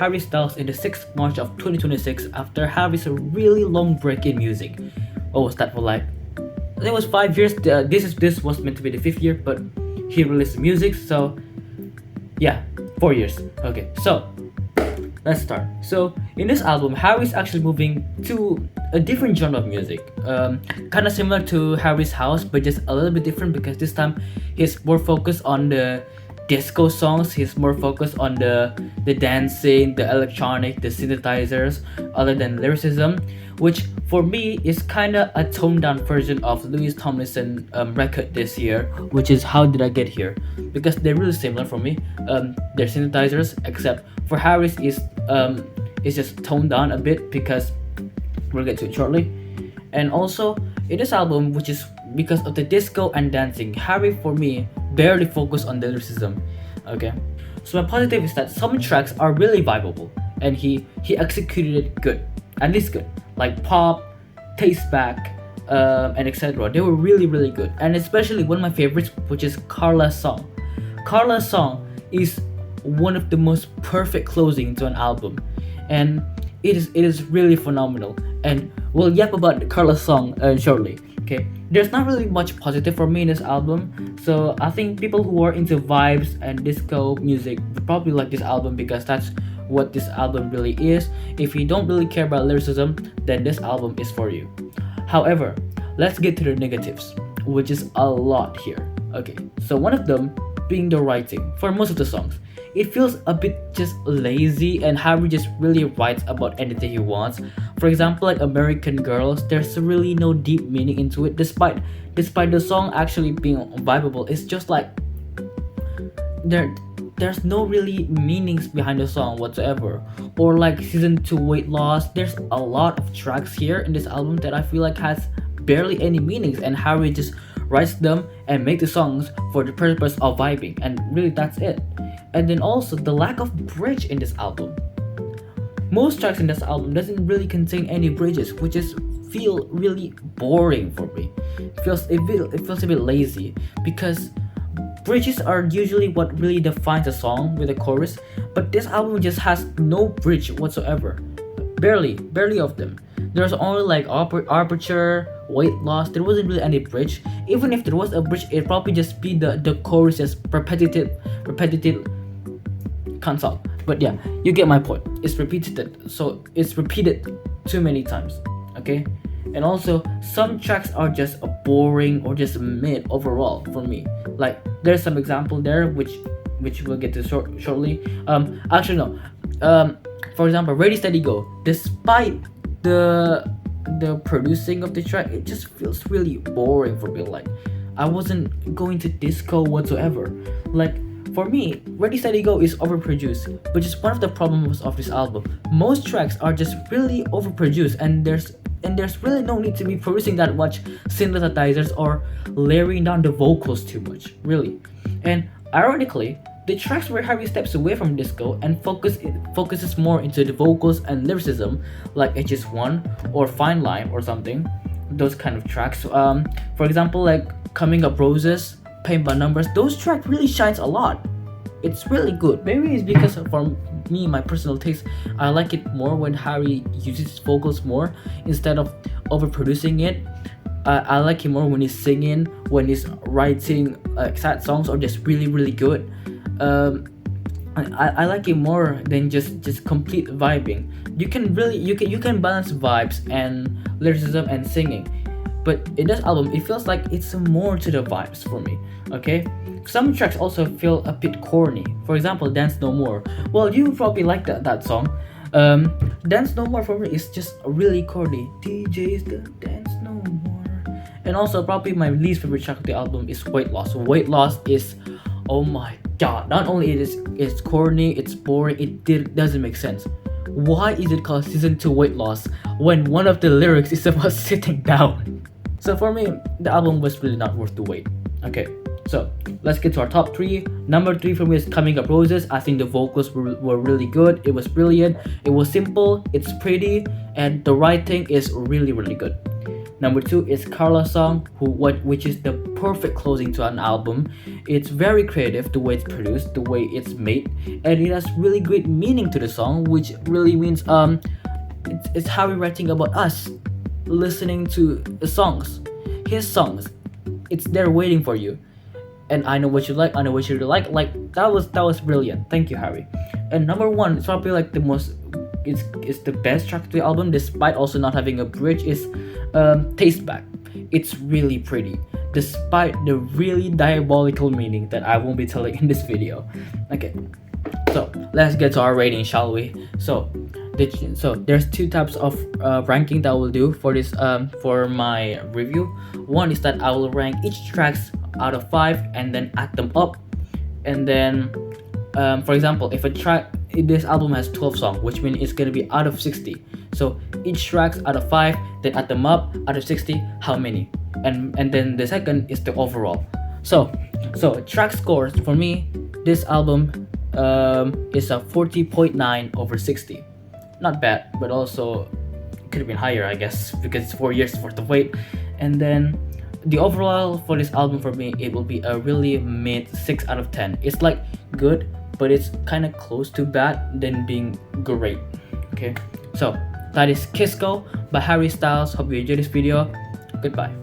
Harry Styles in the 6th March of 2026 after Harry's really long break in music. What was that for like? I think it was 5 years. This was meant to be the 5th year, but he released music, so yeah, 4 years. Okay, so let's start. So in this album, Harry's actually moving to a different genre of music, kind of similar to Harry's House, but just a little bit different because this time he's more focused on the disco songs. He's more focused on the dancing, the electronic, the synthesizers, other than lyricism, which for me is kind of a toned down version of Louis Tomlinson record this year, which is How Did I Get Here, because they're really similar for me. They're synthesizers, except for Harry's is just toned down a bit because we'll get to it shortly. And also in this album, which is because of the disco and dancing, Harry for me barely focused on the lyricism. Okay, so my positive is that some tracks are really vibeable and he executed it good, at least good, like Pop, Taste Back, and etc. They were really good, and especially one of my favorites, which is Carla's song. Carla's song is one of the most perfect closing to an album, and it is really phenomenal. And we'll yap about Carla's song shortly. Okay, there's not really much positive for me in this album, so I think people who are into vibes and disco music would probably like this album because that's what this album really is. If you don't really care about lyricism, then this album is for you. However, let's get to the negatives, which is a lot here. Okay, so one of them being the writing for most of the songs. It feels a bit just lazy, and Harry just really writes about anything he wants. For example, like American Girls, there's really no deep meaning into it, despite the song actually being vibeable. It's just like there's no really meanings behind the song whatsoever. Or like Season 2 Weight Loss, there's a lot of tracks here in this album that I feel like has barely any meanings, and Harry just writes them and make the songs for the purpose of vibing, and really that's it. And then also the lack of bridge in this album. Most tracks in this album doesn't really contain any bridges, which is feel really boring for me. It feels a bit lazy because bridges are usually what really defines a song with a chorus, but this album just has no bridge whatsoever. Barely of them. There's only like Aperture, Weight Loss. There wasn't really any bridge. Even if there was a bridge, it'd probably just be the chorus, just repetitive consult. But yeah, you get my point. It's repeated, so it's repeated too many times. Okay, and also some tracks are just boring or just mid overall for me. Like there's some example there which we'll get to shortly. Actually no. For example, Ready Steady Go. Despite the producing of the track, it just feels really boring for me. Like I wasn't going to disco whatsoever. Like for me, Ready Steady Go is overproduced, which is one of the problems of this album. Most tracks are just really overproduced, and there's really no need to be producing that much synthesizers or layering down the vocals too much, really. And ironically, the tracks where Harry steps away from disco and focuses more into the vocals and lyricism, like HS1 or Fine Line or something, those kind of tracks. For example, like Coming Up Roses, Paint by Numbers, those tracks really shines a lot. It's really good. Maybe it's because for me, my personal taste, I like it more when Harry uses vocals more instead of overproducing it. I like him more when he's singing, when he's writing sad songs or just really good. I like it more than just complete vibing. You can balance vibes and lyricism and singing. But in this album, it feels like it's more to the vibes for me. Okay, some tracks also feel a bit corny. For example, Dance No More. Well, you probably like that song. Dance No More for me is just really corny. DJ's the Dance No More. And also probably my least favorite track of the album is Weight Loss. Weight Loss is, oh my god, not only it's corny, it's boring, it doesn't make sense. Why is it called Season 2 Weight Loss when one of the lyrics is about sitting down? So for me, the album was really not worth the wait. Okay, so let's get to our top 3. Number 3 for me is Coming Up Roses. I think the vocals were really good. It was brilliant. It was simple, it's pretty, and the writing is really good. Number 2 is Carla's song, which is the perfect closing to an album. It's very creative, the way it's produced, the way it's made, and it has really great meaning to the song, which really means it's Harry writing about us, listening to the songs, his songs. It's there waiting for you. And I know what you like, I know what you like. Like that was brilliant. Thank you, Harry. And number 1, it's probably like the most, it's the best track to the album, despite also not having a bridge, is Taste Back. It's really pretty, despite the really diabolical meaning that I won't be telling in this video. Okay, so let's get to our rating, shall we? So there's 2 types of ranking that I will do for this for my review. One is that I will rank each tracks out of 5 and then add them up. And then for example, if this album has 12 songs, which means it's gonna be out of 60. So each tracks out of 5, then add them up, out of 60, how many? And then the second is the overall. So track scores for me, this album is a 40.9 over 60. Not bad, but also could have been higher, I guess, because it's 4 years worth of wait. And then the overall for this album for me, it will be a really mid 6 out of 10. It's like good, but it's kind of close to bad than being great. Okay, so that is Kisco by Harry Styles. Hope you enjoyed this video. Goodbye.